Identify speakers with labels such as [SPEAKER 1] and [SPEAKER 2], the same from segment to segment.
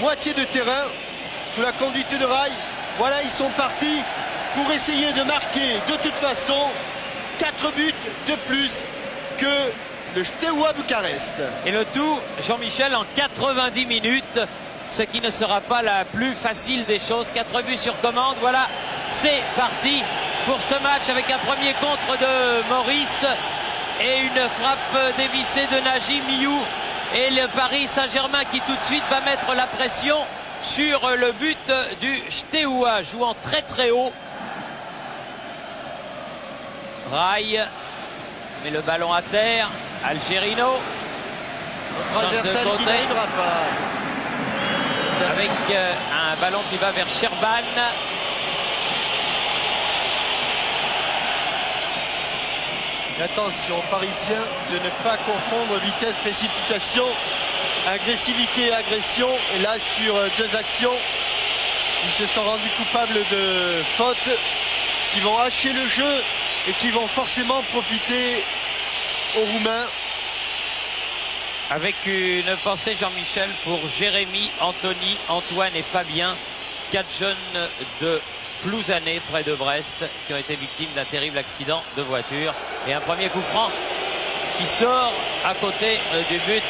[SPEAKER 1] moitié de terrain sous la conduite de Rai. Voilà, ils sont partis pour essayer de marquer de toute façon 4 buts de plus que le Steaua Bucarest.
[SPEAKER 2] Et le tout, Jean-Michel, en 90 minutes, ce qui ne sera pas la plus facile des choses. 4 buts sur commande, voilà, c'est parti pour ce match avec un premier contre de Maurice et une frappe dévissée de Najim You. Et le Paris Saint-Germain qui tout de suite va mettre la pression sur le but du Steaua, jouant très très haut. Rai met le ballon à terre. Algerino.
[SPEAKER 1] Transversal qui n'arrivera pas.
[SPEAKER 2] Avec un ballon qui va vers Sherban.
[SPEAKER 1] Et attention, Parisiens, de ne pas confondre vitesse, précipitation, agressivité et agression. Et là, sur 2 actions, ils se sont rendus coupables de fautes qui vont hacher le jeu et qui vont forcément profiter aux Roumains.
[SPEAKER 2] Avec une pensée, Jean-Michel, pour Jérémy, Anthony, Antoine et Fabien, 4 jeunes de Plouzané, près de Brest, qui ont été victimes d'un terrible accident de voiture. Et un premier coup franc qui sort à côté du but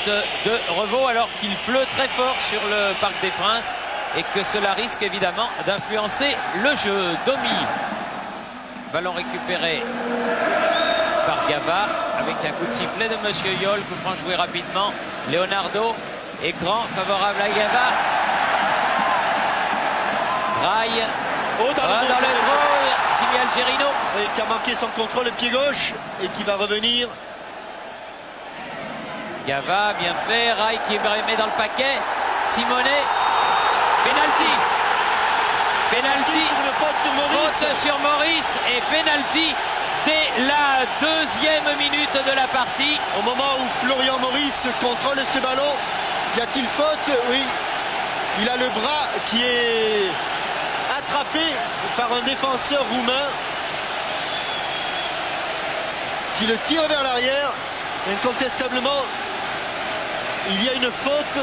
[SPEAKER 2] de Revaux, alors qu'il pleut très fort sur le Parc des Princes et que cela risque évidemment d'influencer le jeu. Domi, ballon récupéré par Gava avec un coup de sifflet de Monsieur Yol. Coup franc joué rapidement. Leonardo, écran favorable à Gava. Rai.
[SPEAKER 1] Oh, dans le
[SPEAKER 2] trou, Jimmy Algerino.
[SPEAKER 1] Et qui a manqué son contrôle, le pied gauche, et qui va revenir.
[SPEAKER 2] Gava, bien fait. Rai qui met dans le paquet. Simonet. Penalty. Penalty. Faute sur Maurice et penalty dès la 2e minute de la partie.
[SPEAKER 1] Au moment où Florian Maurice contrôle ce ballon, y a-t-il faute? Oui. Il a le bras qui est attrapé par un défenseur roumain qui le tire vers l'arrière. Incontestablement, il y a une faute.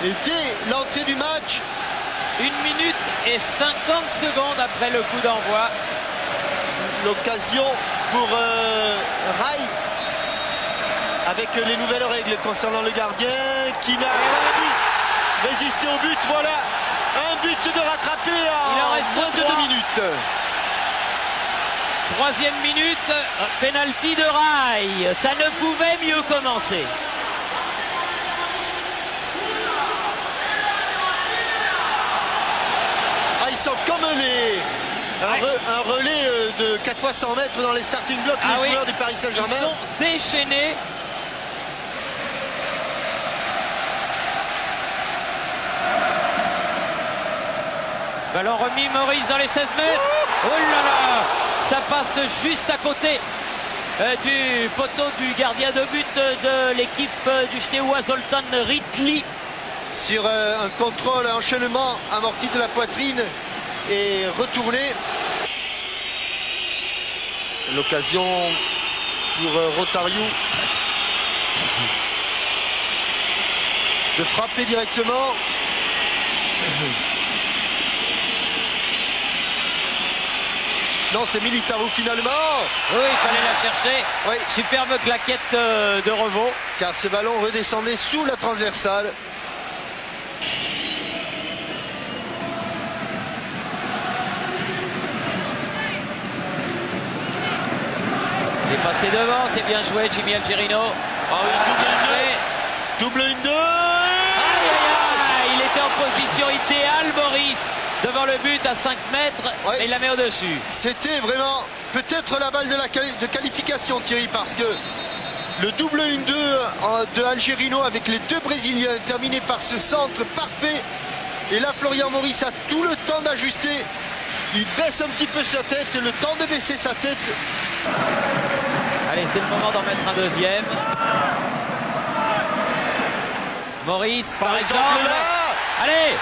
[SPEAKER 1] Et dès l'entrée du match,
[SPEAKER 2] 1 minute et 50 secondes après le coup d'envoi.
[SPEAKER 1] L'occasion pour Rai, avec les nouvelles règles concernant le gardien qui n'a pas résisté au but. Voilà, un but de rattrapé en moins de 2 minutes.
[SPEAKER 2] 3e minute, penalty de Rai. Ça ne pouvait mieux commencer.
[SPEAKER 1] Ah, ils sont comme un relais de 4 fois 100 mètres dans les starting blocks, les joueurs du Paris Saint-Germain.
[SPEAKER 2] Ils sont déchaînés. Ballon remis, Maurice dans les 16 mètres. Oh là là, ça passe juste à côté du poteau du gardien de but de l'équipe du Steaua, Zoltan Ritli.
[SPEAKER 1] Sur un contrôle, un enchaînement amorti de la poitrine et retourné. L'occasion pour Rotario de frapper directement. Non, c'est Militaro finalement.
[SPEAKER 2] Oui, il fallait la chercher.
[SPEAKER 1] Oui.
[SPEAKER 2] Superbe claquette de Revaux.
[SPEAKER 1] Car ce ballon redescendait sous la transversale.
[SPEAKER 2] Il est passé devant, c'est bien joué, Jimmy Algerino.
[SPEAKER 1] Ah oui, double 1-2.
[SPEAKER 2] Aïe, aïe, aïe, il était en position idéale, Maurice, devant le but à 5 mètres,
[SPEAKER 1] Ouais,
[SPEAKER 2] et il la met au-dessus.
[SPEAKER 1] C'était vraiment peut-être la balle de qualification, Thierry, parce que le double 1-2 de Algerino avec les 2 Brésiliens terminé par ce centre parfait. Et là, Florian Maurice a tout le temps d'ajuster. Il baisse un petit peu sa tête, le temps de baisser sa tête.
[SPEAKER 2] Allez, c'est le moment d'en mettre un deuxième. Maurice, par exemple.
[SPEAKER 1] Là.
[SPEAKER 2] Allez.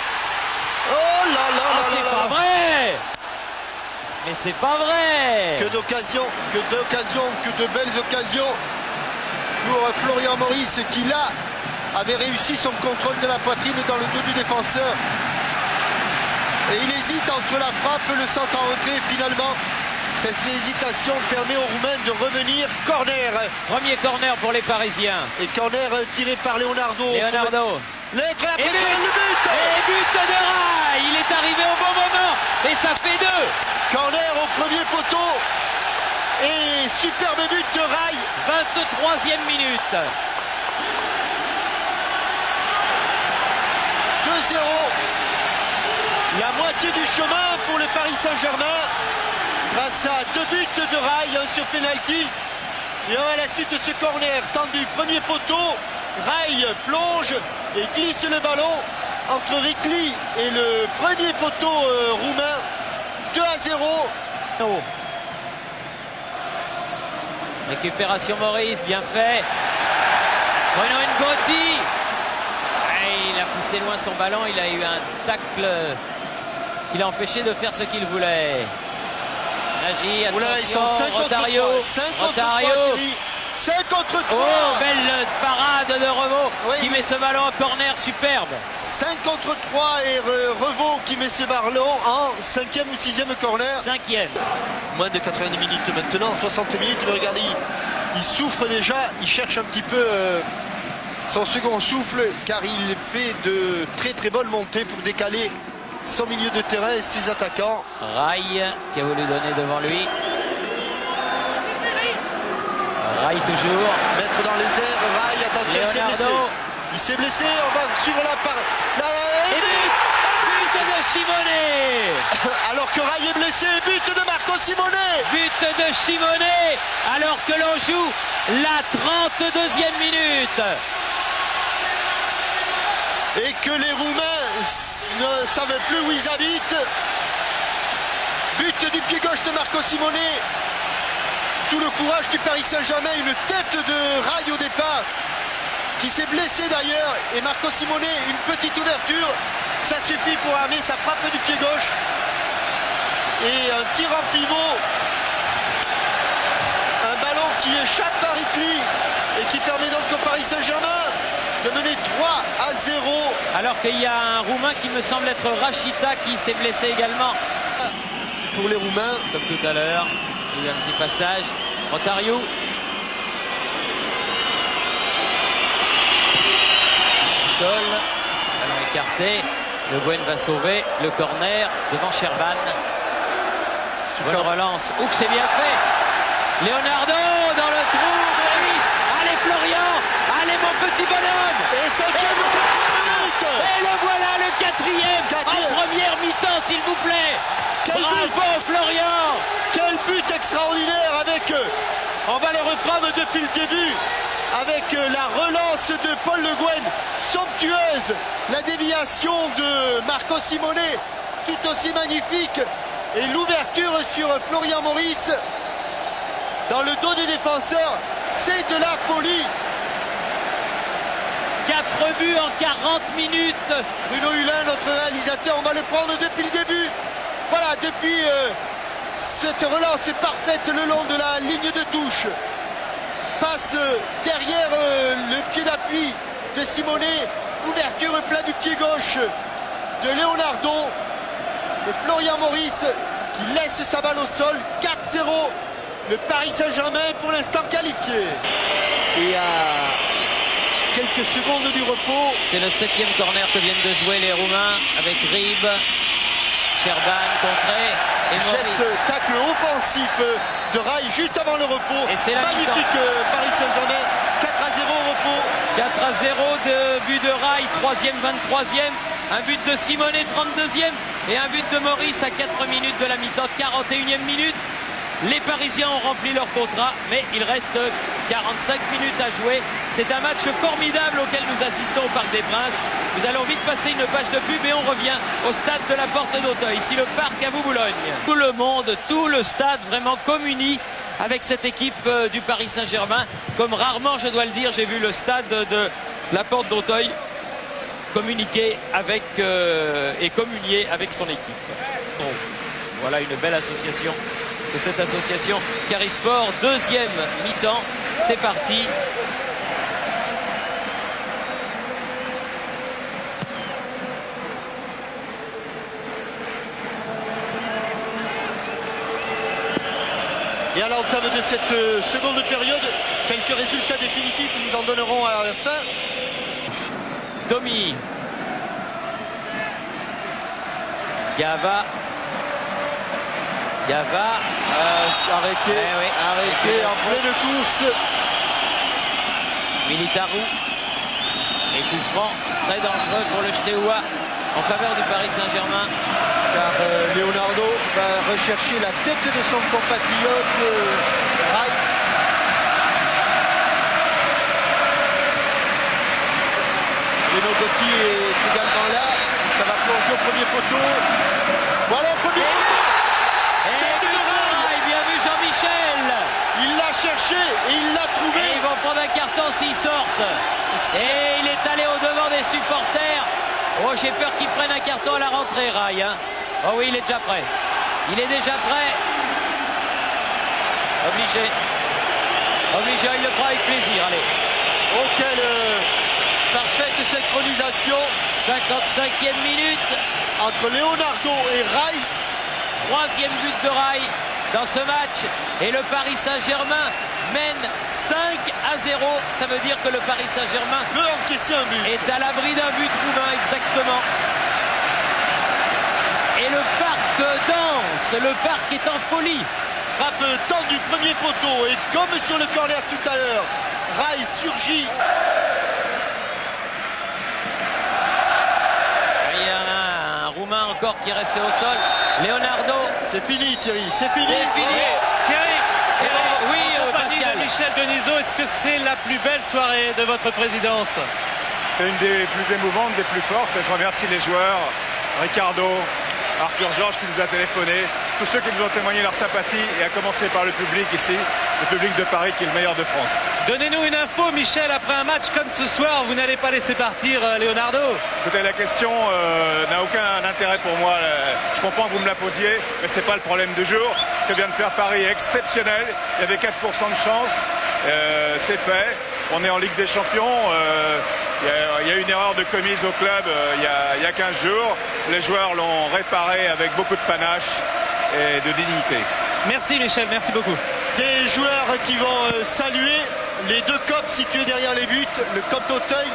[SPEAKER 1] Oh là là
[SPEAKER 2] Ah,
[SPEAKER 1] là
[SPEAKER 2] c'est
[SPEAKER 1] là
[SPEAKER 2] pas
[SPEAKER 1] là.
[SPEAKER 2] vrai. Mais c'est pas vrai.
[SPEAKER 1] Que d'occasions, que de belles occasions pour Florian Maurice qui là avait réussi son contrôle de la poitrine dans le dos du défenseur. Et il hésite entre la frappe et le centre en retrait. Finalement, cette hésitation permet aux Roumains de revenir. Corner.
[SPEAKER 2] Premier corner pour les Parisiens.
[SPEAKER 1] Et corner tiré par Leonardo.
[SPEAKER 2] Leonardo.
[SPEAKER 1] Lettre la
[SPEAKER 2] Et
[SPEAKER 1] pression,
[SPEAKER 2] but,
[SPEAKER 1] le but.
[SPEAKER 2] et but de Rai. Il est arrivé au bon moment. Et ça fait 2.
[SPEAKER 1] Corner au premier poteau. Et superbe but de Rai.
[SPEAKER 2] 23e minute.
[SPEAKER 1] 2-0. La moitié du chemin pour le Paris Saint-Germain. Grâce à 2 buts de Rai, un sur penalty. Et à la suite de ce corner tendu, premier poteau, Rai plonge et glisse le ballon entre Ricli et le premier poteau roumain. 2-0.
[SPEAKER 2] Oh. Récupération Maurice, bien fait. Bruno Ngoti. Il a poussé loin son ballon, il a eu un tacle qui l'a empêché de faire ce qu'il voulait. Nagy, attention,
[SPEAKER 1] Oula, ils sont 5 contre 3. 5 contre 3, Thierry. 5 contre 3.
[SPEAKER 2] Oh, belle parade de Revaux qui
[SPEAKER 1] Oui.
[SPEAKER 2] met ce ballon en corner superbe.
[SPEAKER 1] 5 contre 3 et Revaux qui met ce ballon en 5e ou 6e corner.
[SPEAKER 2] 5e.
[SPEAKER 1] Moins de 90 minutes maintenant, 60 minutes, mais regardez, il souffre déjà, il cherche un petit peu son second souffle, car il fait de très bonnes montées pour décaler son milieu de terrain et ses attaquants.
[SPEAKER 2] Rai qui a voulu donner devant lui. Rai toujours.
[SPEAKER 1] Mettre dans les airs, Rai, attention, il s'est blessé.
[SPEAKER 2] Leonardo.
[SPEAKER 1] Il s'est blessé, on va suivre la part.
[SPEAKER 2] Et but de Simone.
[SPEAKER 1] Alors que Rai est blessé, but de Marco Simone.
[SPEAKER 2] But de Simone alors que l'on joue la 32e minute.
[SPEAKER 1] Et que les Roumains ne savent plus où ils habitent. But du pied gauche de Marco Simone. Tout le courage du Paris Saint-Germain, une tête de Rai au départ, qui s'est blessé d'ailleurs. Et Marco Simone, une petite ouverture, ça suffit pour armer sa frappe du pied gauche. Et un tir en pivot. Un ballon qui échappe à Ricli et qui permet donc au Paris Saint-Germain de mener 3-0.
[SPEAKER 2] Alors qu'il y a un Roumain qui me semble être Rachita qui s'est blessé également.
[SPEAKER 1] Pour les Roumains.
[SPEAKER 2] Comme tout à l'heure, il y a eu un petit passage. Rotario. Sol. Ballon écarté. Le Gwen va sauver. Le corner devant Sherban. Bonne relance. Ouh, c'est bien fait. Leonardo dans le trou. Maurice. Allez Florian. Allez mon petit bonhomme.
[SPEAKER 1] Et 5e minute.
[SPEAKER 2] Et le voilà, le 4e. En première mi-temps, s'il vous plaît.
[SPEAKER 1] Quel
[SPEAKER 2] Bravo Florian.
[SPEAKER 1] Quel but extraordinaire avec, on va les reprendre depuis le début, avec la relance de Paul Le Guen, somptueuse, la déviation de Marco Simone, tout aussi magnifique, et l'ouverture sur Florian Maurice, dans le dos des défenseurs, c'est de la folie.
[SPEAKER 2] 4 buts en 40 minutes.
[SPEAKER 1] Bruno Hulin, notre réalisateur, on va le prendre depuis le début. Voilà, depuis cette relance parfaite le long de la ligne de touche. Passe derrière le pied d'appui de Simone. Ouverture plat du pied gauche de Leonardo. Et Florian Maurice qui laisse sa balle au sol. 4-0. Le Paris Saint-Germain pour l'instant qualifié. Et à quelques secondes du repos.
[SPEAKER 2] C'est le 7e corner que viennent de jouer les Roumains avec Rib. Sherban contré. Et
[SPEAKER 1] Geste tacle offensif de Rai juste avant le repos.
[SPEAKER 2] Et c'est la
[SPEAKER 1] magnifique Paris Saint-Germain. 4-0 au repos.
[SPEAKER 2] 4-0 de but de Rai, 3e, 23e. Un but de Simone, 32e. Et un but de Maurice à 4 minutes de la mi-temps, 41e minute. Les Parisiens ont rempli leur contrat, mais il reste 45 minutes à jouer. C'est un match formidable auquel nous assistons au Parc des Princes. Nous allons vite passer une page de pub et on revient au stade de la Porte d'Auteuil, ici le parc à Boulogne. Tout le monde, tout le stade vraiment communie avec cette équipe du Paris Saint-Germain. Comme rarement, je dois le dire, j'ai vu le stade de la Porte d'Auteuil communiquer avec et communier avec son équipe. Bon, voilà une belle association de cette association Carisport. 2e mi-temps, c'est parti.
[SPEAKER 1] Et à l'entame de cette seconde période, quelques résultats définitifs nous en donnerons à la fin.
[SPEAKER 2] Domi. Gava.
[SPEAKER 1] Arrêté,
[SPEAKER 2] oui.
[SPEAKER 1] arrêté en pleine course.
[SPEAKER 2] Militaru. Et coup franc très dangereux pour le Steaua en faveur du Paris Saint-Germain.
[SPEAKER 1] Car Leonardo va rechercher la tête de son compatriote Rai. Leno Gotti est également là. Ça va plonger au premier poteau. Voilà le premier poteau.
[SPEAKER 2] Et bien vu Jean-Michel.
[SPEAKER 1] Il l'a cherché et il l'a trouvé.
[SPEAKER 2] Et ils vont prendre un carton s'ils sortent. Et il est allé au devant des supporters. Oh, j'ai peur qu'il prenne un carton à la rentrée, Rai. Hein. Oh oui, il est déjà prêt. Il est déjà prêt. Obligé. Obligé, il le prend avec plaisir. Allez.
[SPEAKER 1] Oh, quelle parfaite synchronisation
[SPEAKER 2] 55e minute.
[SPEAKER 1] entre Leonardo et Rai.
[SPEAKER 2] Troisième but de Rai dans ce match. Et le Paris Saint-Germain mène 5-0. Ça veut dire que le Paris Saint-Germain
[SPEAKER 1] Peut encaisser un but.
[SPEAKER 2] est à l'abri d'un but roumain, exactement. Et le parc danse, le parc est en folie.
[SPEAKER 1] Frappe tendue, premier poteau. Et comme sur le corner tout à l'heure, Rai surgit.
[SPEAKER 2] Il y en a un Roumain encore qui est resté au sol. Leonardo.
[SPEAKER 1] C'est fini, Thierry, c'est fini.
[SPEAKER 2] C'est fini.
[SPEAKER 3] Thierry,
[SPEAKER 2] Oui,
[SPEAKER 3] en compagnie
[SPEAKER 2] Pascal.
[SPEAKER 3] de Michel Denisot, est-ce que c'est la plus belle soirée de votre présidence?
[SPEAKER 4] C'est une des plus émouvantes, des plus fortes. Je remercie les joueurs, Ricardo, Arthur Georges qui nous a téléphoné, tous ceux qui nous ont témoigné leur sympathie, et à commencer par le public ici, le public de Paris qui est le meilleur de France.
[SPEAKER 3] Donnez-nous une info, Michel, après un match comme ce soir, vous n'allez pas laisser partir Leonardo?
[SPEAKER 4] Écoutez, la question n'a aucun intérêt pour moi. Je comprends que vous me la posiez, mais ce n'est pas le problème du jour. Ce que vient de faire Paris est exceptionnel. Il y avait 4% de chance. C'est fait. On est en Ligue des Champions. Il y a une erreur de commise au club il y a 15 jours. Les joueurs l'ont réparé avec beaucoup de panache et de dignité.
[SPEAKER 3] Merci Michel, merci beaucoup.
[SPEAKER 1] Des joueurs qui vont saluer les deux copes situés derrière les buts, le COP d'Auteuil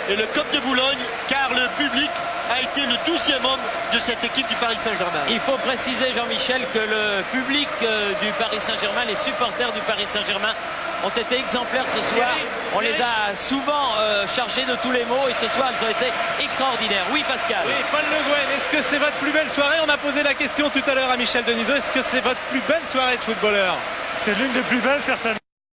[SPEAKER 1] et le COP de Boulogne, car le public a été le 12e homme de cette équipe du Paris Saint-Germain.
[SPEAKER 2] Il faut préciser, Jean-Michel, que le public du Paris Saint-Germain, les supporters du Paris Saint-Germain ont été exemplaires ce soir. On les a souvent chargés de tous les mots et ce soir ils ont été extraordinaires. Oui, Pascal.
[SPEAKER 3] Oui, Paul Le Guen, est-ce que c'est votre plus belle soirée? On a posé la question tout à l'heure à Michel Denisot, est-ce que c'est votre plus belle soirée de footballeur?
[SPEAKER 5] C'est l'une des plus belles, certainement.